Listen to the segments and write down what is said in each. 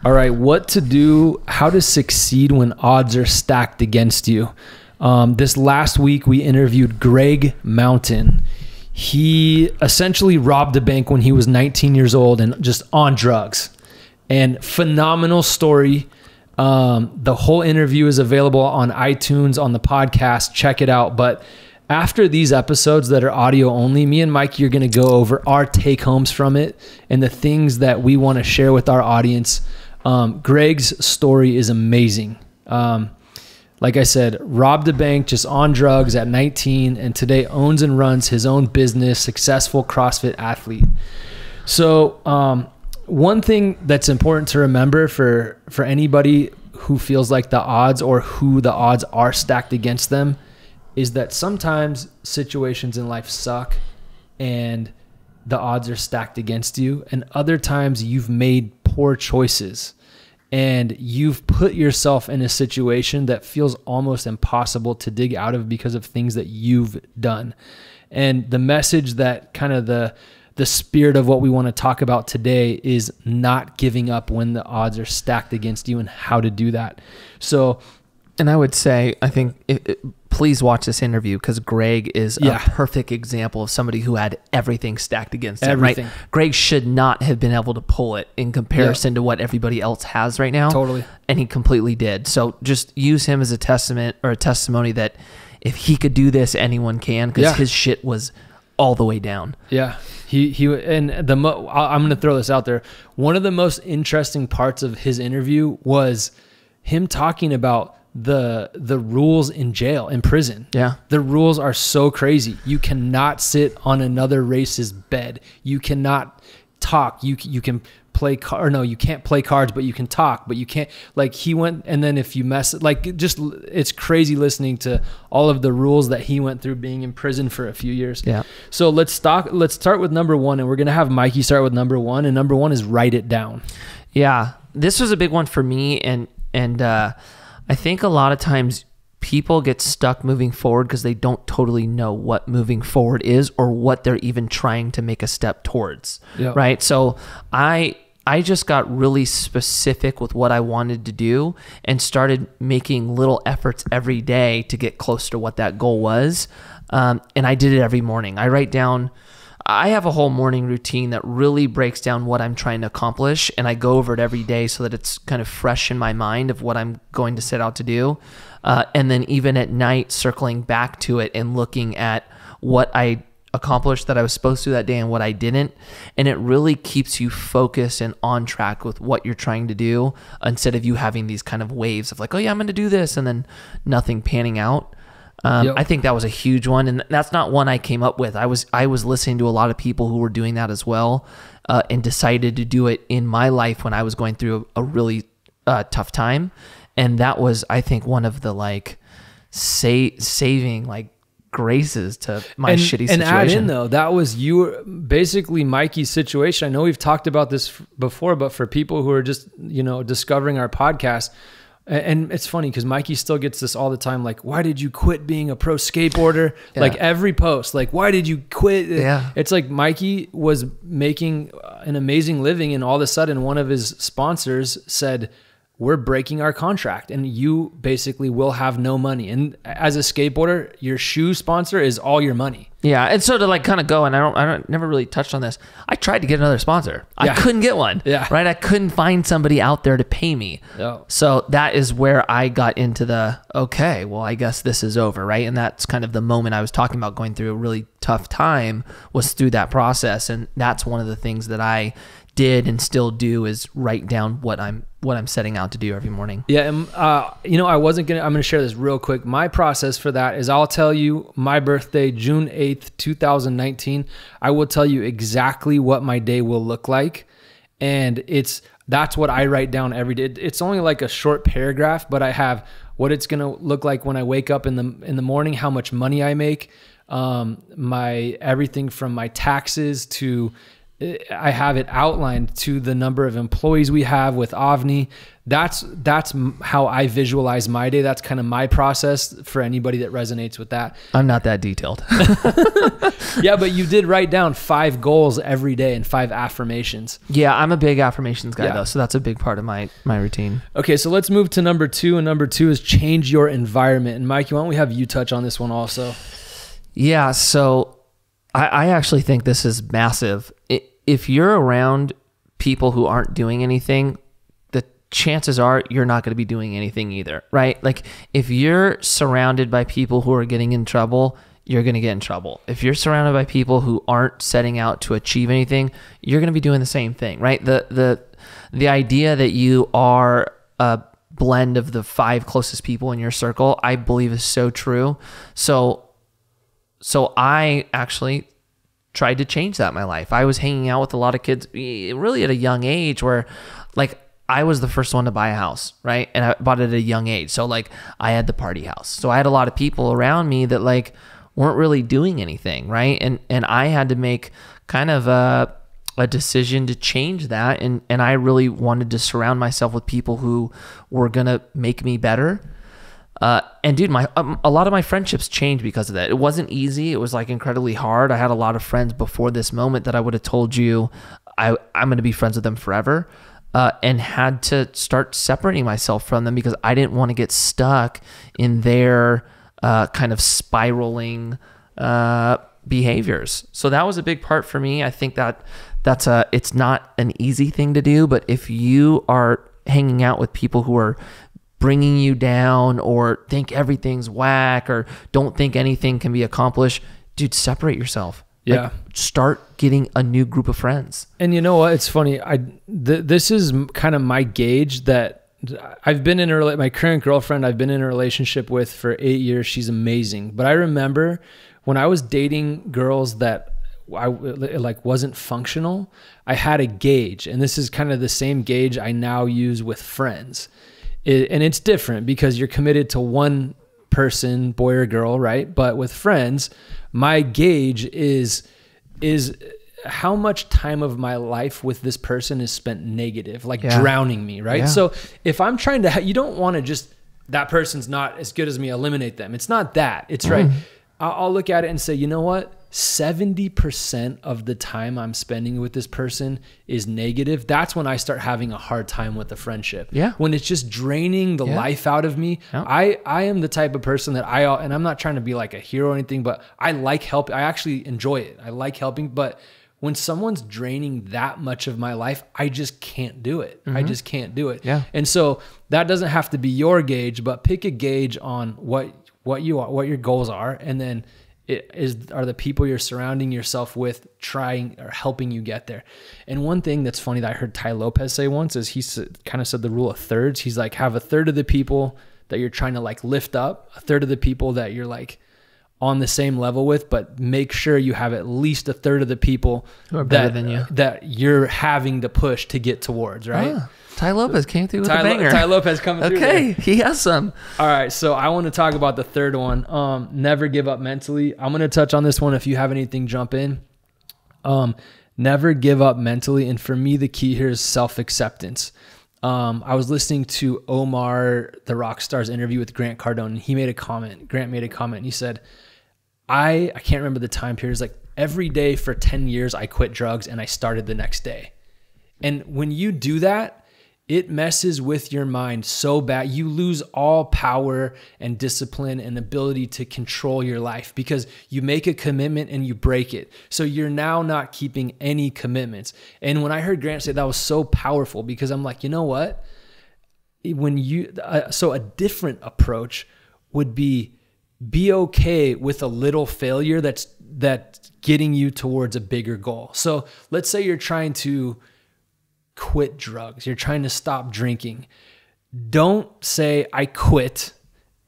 All right, what to do, how to succeed when odds are stacked against you. This last week, we interviewed Greg Mountain. He essentially robbed a bank when he was 19 years old and just on drugs. And phenomenal story. The whole interview is available on iTunes, on the podcast. Check it out. But after these episodes that are audio only, me and Mikey are going to go over our take homes from it and the things that we want to share with our audience. Greg's story is amazing. Like I said, robbed a bank just on drugs at 19 and today owns and runs his own business, successful CrossFit athlete. So, one thing that's important to remember for anybody who feels like the odds or who the odds are stacked against them is that sometimes situations in life suck and the odds are stacked against you. And other times you've made poor choices and you've put yourself in a situation that feels almost impossible to dig out of because of things that you've done. And the message that kind of the spirit of what we want to talk about today is not giving up when the odds are stacked against you and how to do that. So, and I would say, I think, please watch this interview because Greg is a perfect example of somebody who had everything stacked against him. Right? Greg should not have been able to pull it in comparison to what everybody else has right now. Totally. And he completely did. So just use him as a testament or a testimony that if he could do this, anyone can, because his shit was all the way down. Yeah. I'm going to throw this out there. One of the most interesting parts of his interview was him talking about the rules in jail, in prison. Yeah. The rules are so crazy. You cannot sit on another race's bed. You cannot talk. You can play you can't play cards, but you can talk, but you can't, like he went, and then if you mess, like just, it's crazy listening to all of the rules that he went through being in prison for a few years. Yeah. So let's start with number one, and we're going to have Mikey start with number one, and number one is write it down. Yeah. This was a big one for me. And I think a lot of times people get stuck moving forward because they don't totally know what moving forward is or what they're even trying to make a step towards. Yep. Right. So I just got really specific with what I wanted to do and started making little efforts every day to get close to what that goal was. And I did it every morning. I have a whole morning routine that really breaks down what I'm trying to accomplish, and I go over it every day so that it's kind of fresh in my mind of what I'm going to set out to do. And then even at night, circling back to it and looking at what I accomplished that I was supposed to that day and what I didn't. And it really keeps you focused and on track with what you're trying to do instead of you having these kind of waves of like, oh yeah, I'm going to do this, and then nothing panning out. I think that was a huge one, and that's not one I came up with. I was listening to a lot of people who were doing that as well, and decided to do it in my life when I was going through a really tough time, and that was, I think, one of the like saving like graces to my shitty situation. And add in though, that was basically Mikey's situation. I know we've talked about this before, but for people who are just discovering our podcast. And it's funny because Mikey still gets this all the time. Like, why did you quit being a pro skateboarder? Yeah. Like every post, like, why did you quit? Yeah. It's like Mikey was making an amazing living, and all of a sudden one of his sponsors said, we're breaking our contract and you basically will have no money. And as a skateboarder, your shoe sponsor is all your money. Yeah. And so to like kind of go, and I never really touched on this. I tried to get another sponsor. I couldn't get one. Yeah. Right. I couldn't find somebody out there to pay me. Yeah. So that is where I got into okay, well, I guess this is over. Right. And that's kind of the moment I was talking about going through a really tough time was through that process. And that's one of the things that I did and still do is write down what I'm setting out to do every morning. Yeah. And, I'm going to share this real quick. My process for that is I'll tell you my birthday, June 8th, 2019. I will tell you exactly what my day will look like. And that's what I write down every day. It's only like a short paragraph, but I have what it's going to look like when I wake up in the morning, how much money I make, my everything from my taxes to I have it outlined to the number of employees we have with AVNI. That's how I visualize my day. That's kind of my process for anybody that resonates with that. I'm not that detailed. Yeah, but you did write down 5 goals every day and 5 affirmations. Yeah, I'm a big affirmations guy though, so that's a big part of my routine. Okay, so let's move to number 2, and number 2 is change your environment. And Mikey, why don't we have you touch on this one also? Yeah, so I actually think this is massive. If you're around people who aren't doing anything, the chances are you're not going to be doing anything either, right? Like if you're surrounded by people who are getting in trouble, you're going to get in trouble. If you're surrounded by people who aren't setting out to achieve anything, you're going to be doing the same thing, right? The idea that you are a blend of the 5 closest people in your circle, I believe is so true. So I actually tried to change that in my life. I was hanging out with a lot of kids really at a young age where like I was the first one to buy a house, right? And I bought it at a young age. So like I had the party house. So I had a lot of people around me that like weren't really doing anything, right? And I had to make kind of a decision to change that. And I really wanted to surround myself with people who were going to make me better. And dude, a lot of my friendships changed because of that. It wasn't easy. It was like incredibly hard. I had a lot of friends before this moment that I would have told you I'm going to be friends with them forever, and had to start separating myself from them because I didn't want to get stuck in their kind of spiraling behaviors. So that was a big part for me. I think it's not an easy thing to do, but if you are hanging out with people who are bringing you down or think everything's whack or don't think anything can be accomplished, dude, separate yourself. Yeah. Like, start getting a new group of friends. And you know what? It's funny. This is kind of my gauge that I've been in my current girlfriend I've been in a relationship with for 8 years. She's amazing. But I remember when I was dating girls that I like wasn't functional, I had a gauge. And this is kind of the same gauge I now use with friends. And it's different because you're committed to one person, boy or girl, right? But with friends, my gauge is how much time of my life with this person is spent negative, like drowning me, right? Yeah. So if I'm trying to, you don't want to just, that person's not as good as me, eliminate them. It's not that. It's right. I'll look at it and say, you know what? 70% of the time I'm spending with this person is negative. That's when I start having a hard time with the friendship. Yeah. When it's just draining the life out of me. Yeah. I am the type of person that and I'm not trying to be like a hero or anything, but I like helping. I actually enjoy it. I like helping, but when someone's draining that much of my life, I just can't do it. I just can't do it. Yeah. And so that doesn't have to be your gauge, but pick a gauge on what your goals are, and then are the people you're surrounding yourself with trying or helping you get there. And one thing that's funny that I heard Ty Lopez say once is he kind of said the rule of thirds. He's like, have a third of the people that you're trying to like lift up, a third of the people that you're like on the same level with, but make sure you have at least a third of the people who are better than you that you're having to push to get towards, right? Ty Lopez came through with a banger. Ty Lopez coming through. Okay, he has some. All right, so I want to talk about the third one. Never give up mentally. I'm going to touch on this one. If you have anything, jump in. Never give up mentally. And for me, the key here is self-acceptance. I was listening to Omar, the Rockstar's interview with Grant Cardone, and he made a comment. Grant made a comment, and he said, I can't remember the time period. It's like every day for 10 years, I quit drugs and I started the next day. And when you do that, it messes with your mind so bad. You lose all power and discipline and ability to control your life because you make a commitment and you break it. So you're now not keeping any commitments. And when I heard Grant say that was so powerful, because I'm like, you know what? So a different approach would be okay with a little failure that's getting you towards a bigger goal. So let's say you're trying to quit drugs. You're trying to stop drinking. Don't say I quit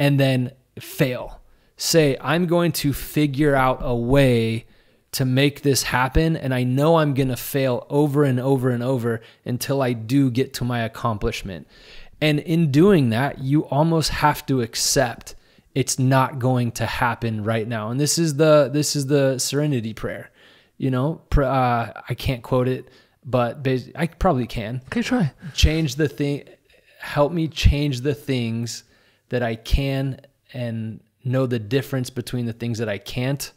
and then fail. Say I'm going to figure out a way to make this happen, and I know I'm going to fail over and over and over until I do get to my accomplishment. And in doing that, you almost have to accept it's not going to happen right now. And this is the serenity prayer. you know, I can't quote it, but I probably can. Okay, try. Help me change the things that I can and know the difference between the things that I can't.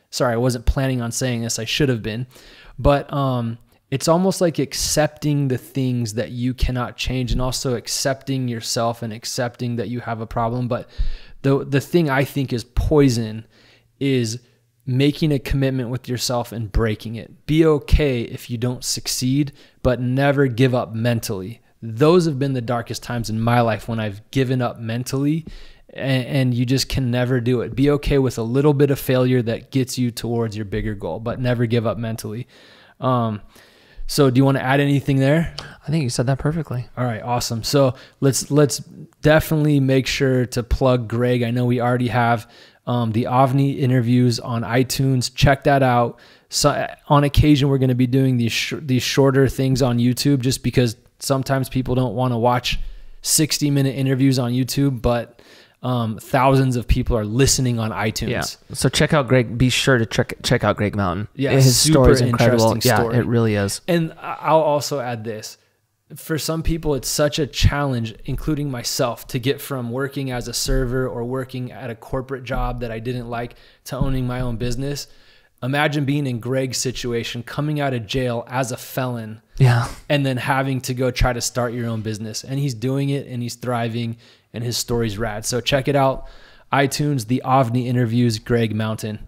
Sorry, I wasn't planning on saying this. I should have been. But it's almost like accepting the things that you cannot change, and also accepting yourself and accepting that you have a problem. But the thing I think is poison is making a commitment with yourself and breaking it. Be okay if you don't succeed, but never give up mentally. Those have been the darkest times in my life, when I've given up mentally, and you just can never do it. Be okay with a little bit of failure that gets you towards your bigger goal, but never give up mentally. So do you want to add anything there? I think you said that perfectly. All right, awesome. So let's definitely make sure to plug Greg. I know we already have the AVNI Interviews on iTunes. Check that out. So on occasion, we're going to be doing these shorter things on YouTube, just because sometimes people don't want to watch 60-minute interviews on YouTube, but thousands of people are listening on iTunes. Yeah. So check out Greg. Be sure to check out Greg Mountain. Yeah, his story is incredible. Story. Yeah, it really is. And I'll also add this. For some people, it's such a challenge, including myself, to get from working as a server or working at a corporate job that I didn't like to owning my own business. Imagine being in Greg's situation, coming out of jail as a felon, and then having to go try to start your own business. And he's doing it, and he's thriving, and his story's rad. So check it out. iTunes, the AVNI Interviews, Greg Mountain.